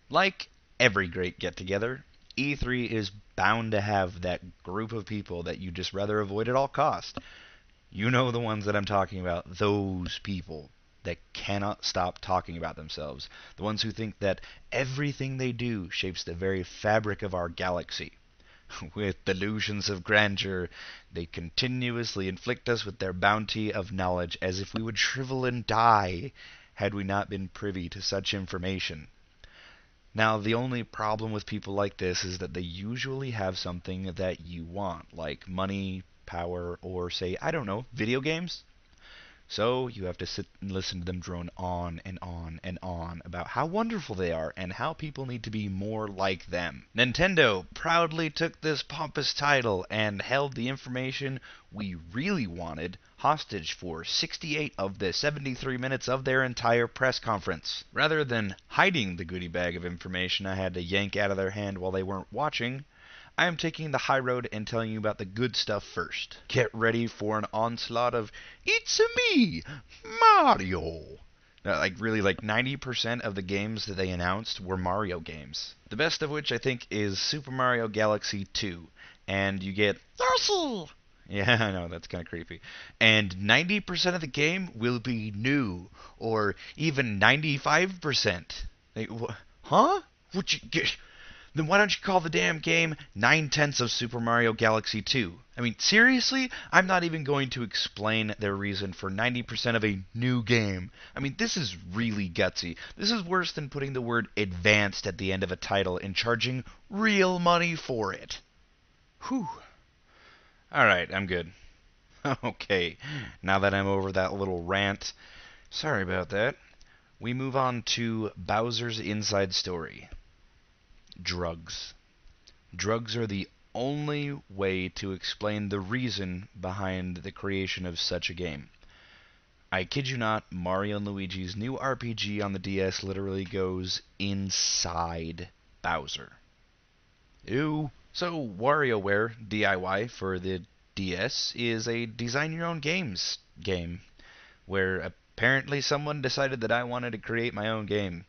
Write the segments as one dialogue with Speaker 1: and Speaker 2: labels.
Speaker 1: Like every great get-together, E3 is bound to have that group of people that you just rather avoid at all cost. You know the ones that I'm talking about, those people that cannot stop talking about themselves, the ones who think that everything they do shapes the very fabric of our galaxy. With delusions of grandeur, they continuously inflict us with their bounty of knowledge as if we would shrivel and die had we not been privy to such information. Now, the only problem with people like this is that they usually have something that you want, like money, power, or say, I don't know, video games. So you have to sit and listen to them drone on and on and on about how wonderful they are and how people need to be more like them. Nintendo proudly took this pompous title and held the information we really wanted hostage for 68 of the 73 minutes of their entire press conference. Rather than hiding the goodie bag of information I had to yank out of their hand while they weren't watching, I am taking the high road and telling you about the good stuff first. Get ready for an onslaught of "It's-a me, Mario." Now, like 90% of the games that they announced were Mario games. The best of which I think is Super Mario Galaxy 2. And you get Yoshi! Yeah, I know, that's kind of creepy. And 90% of the game will be new, or even 95%. Like, huh? What you get? Then why don't you call the damn game 9/10 of Super Mario Galaxy 2? I mean, seriously? I'm not even going to explain their reason for 90% of a new game. I mean, this is really gutsy. This is worse than putting the word advanced at the end of a title and charging real money for it. Whew. Alright, I'm good. Okay, now that I'm over that little rant, sorry about that. We move on to Bowser's Inside Story. Drugs. Drugs are the only way to explain the reason behind the creation of such a game. I kid you not, Mario and Luigi's new RPG on the DS literally goes inside Bowser. Ew. So, WarioWare DIY for the DS is a design your own games game, where apparently someone decided that I wanted to create my own game.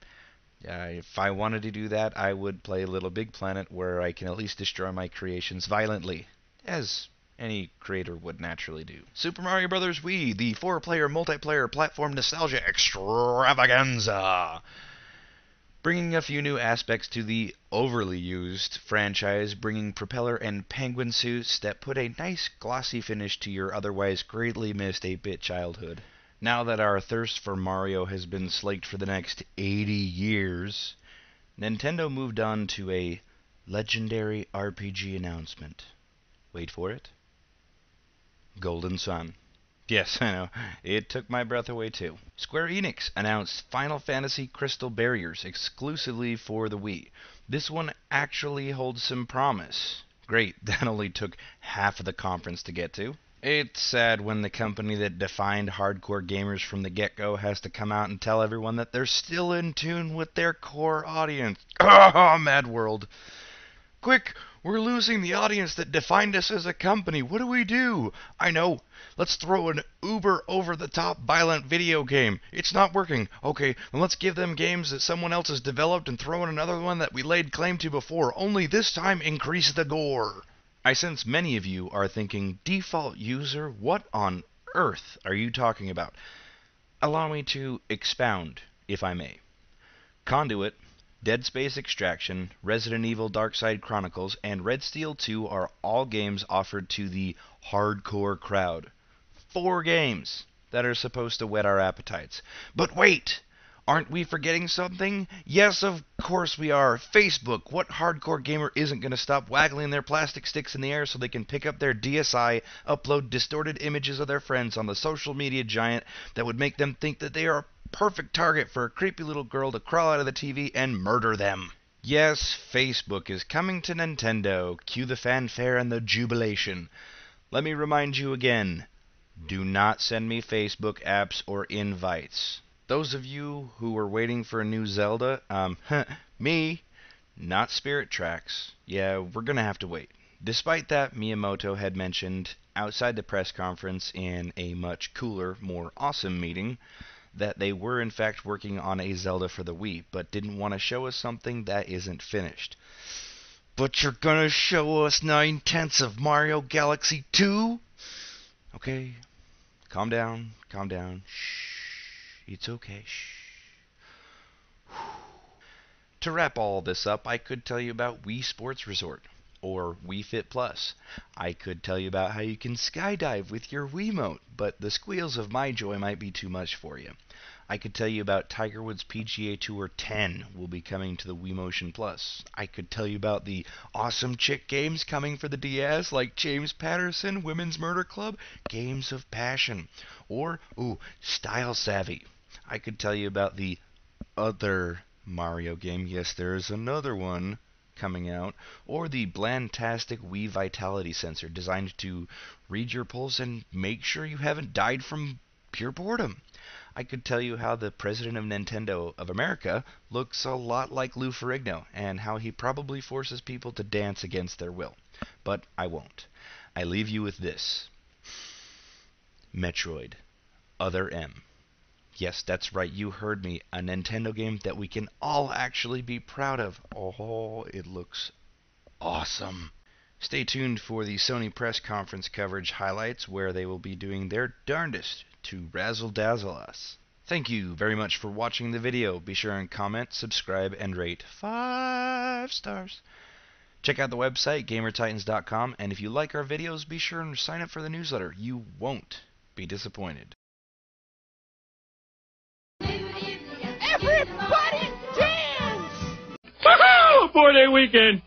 Speaker 1: If I wanted to do that, I would play Little Big Planet, where I can at least destroy my creations violently, as any creator would naturally do. Super Mario Bros. Wii, the 4-player multiplayer platform nostalgia extravaganza. Bringing a few new aspects to the overly used franchise, bringing propeller and penguin suits that put a nice glossy finish to your otherwise greatly missed 8-bit childhood. Now that our thirst for Mario has been slaked for the next 80 years, Nintendo moved on to a legendary RPG announcement. Wait for it. Golden Sun. Yes, I know. It took my breath away too. Square Enix announced Final Fantasy Crystal Barriers exclusively for the Wii. This one actually holds some promise. Great, that only took half of the conference to get to. It's sad when the company that defined hardcore gamers from the get-go has to come out and tell everyone that they're still in tune with their core audience. Ah, MADWORLD. Quick, we're losing the audience that defined us as a company. What do we do? I know. Let's throw an uber over-the-top violent video game. It's not working. Okay, then let's give them games that someone else has developed and throw in another one that we laid claim to before. Only this time increase the gore. I sense many of you are thinking, default user, what on earth are you talking about? Allow me to expound, if I may. Conduit, Dead Space Extraction, Resident Evil Darkside Chronicles, and Red Steel 2 are all games offered to the hardcore crowd. 4 games that are supposed to whet our appetites. But wait! Aren't we forgetting something? Yes, of course we are. Facebook. What hardcore gamer isn't going to stop waggling their plastic sticks in the air so they can pick up their DSi, upload distorted images of their friends on the social media giant that would make them think that they are a perfect target for a creepy little girl to crawl out of the TV and murder them? Yes, Facebook is coming to Nintendo. Cue the fanfare and the jubilation. Let me remind you again. Do not send me Facebook apps or invites. Those of you who were waiting for a new Zelda, me, not Spirit Tracks. Yeah, we're gonna have to wait. Despite that, Miyamoto had mentioned outside the press conference in a much cooler, more awesome meeting that they were in fact working on a Zelda for the Wii, but didn't want to show us something that isn't finished. But you're gonna show us 9/10 of Mario Galaxy 2? Okay, calm down, calm down. Shh, it's okay, shh. To wrap all this up, I could tell you about Wii Sports Resort, or Wii Fit Plus. I could tell you about how you can skydive with your Wiimote, but the squeals of my joy might be too much for you. I could tell you about Tiger Woods PGA Tour 10 will be coming to the Wii Motion Plus. I could tell you about the awesome chick games coming for the DS, like James Patterson, Women's Murder Club, Games of Passion, or, Style Savvy. I could tell you about the Other Mario game, yes, there is another one coming out, or the Blandtastic Wii Vitality Sensor designed to read your pulse and make sure you haven't died from pure boredom. I could tell you how the president of Nintendo of America looks a lot like Lou Ferrigno, and how he probably forces people to dance against their will. But I won't. I leave you with this. Metroid Other M. Yes, that's right, you heard me. A Nintendo game that we can all actually be proud of. Oh, it looks awesome. Stay tuned for the Sony press conference coverage highlights, where they will be doing their darndest to razzle-dazzle us. Thank you very much for watching the video. Be sure and comment, subscribe, and rate 5 stars. Check out the website, GamerTitans.com, and if you like our videos, be sure and sign up for the newsletter. You won't be disappointed.
Speaker 2: Everybody dance! Woohoo! 4-day weekend!